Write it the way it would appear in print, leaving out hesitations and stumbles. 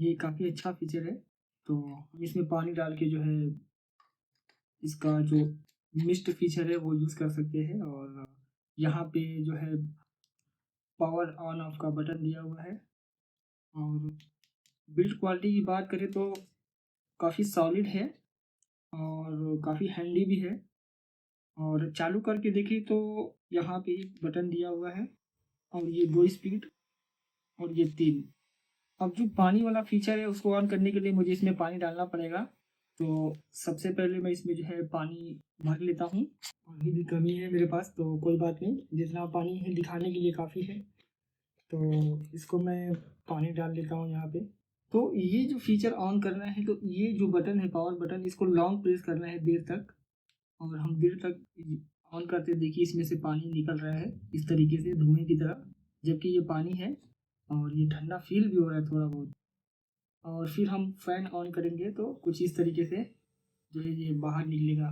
ये काफ़ी अच्छा फीचर है। तो हम इसमें पानी डाल के जो है इसका जो मिस्ट फीचर है वो यूज़ कर सकते हैं और यहाँ पे जो है पावर ऑन ऑफ का बटन दिया हुआ है। और बिल्ड क्वालिटी की बात करें तो काफ़ी सॉलिड है और काफ़ी हैंडी भी है। और चालू करके देखें तो यहाँ पे एक बटन दिया हुआ है और ये 2 स्पीड और ये 3। अब जो पानी वाला फीचर है उसको ऑन करने के लिए मुझे इसमें पानी डालना पड़ेगा। तो सबसे पहले मैं इसमें जो है पानी भर लेता हूँ। पानी की कमी है मेरे पास तो कोई बात नहीं, जितना पानी है दिखाने के लिए काफ़ी है। तो इसको मैं पानी डाल लेता हूँ यहाँ पे। तो ये जो फीचर ऑन करना है तो ये जो बटन है पावर बटन, इसको लॉन्ग प्रेस करना है देर तक। और हम देर तक ऑन करते देखिए इसमें से पानी निकल रहा है इस तरीके से धुएँ की तरह, जबकि ये पानी है और ये ठंडा फ़ील भी हो रहा है थोड़ा बहुत। और फिर हम फ़ैन ऑन करेंगे तो कुछ इस तरीके से जो है ये बाहर निकलेगा।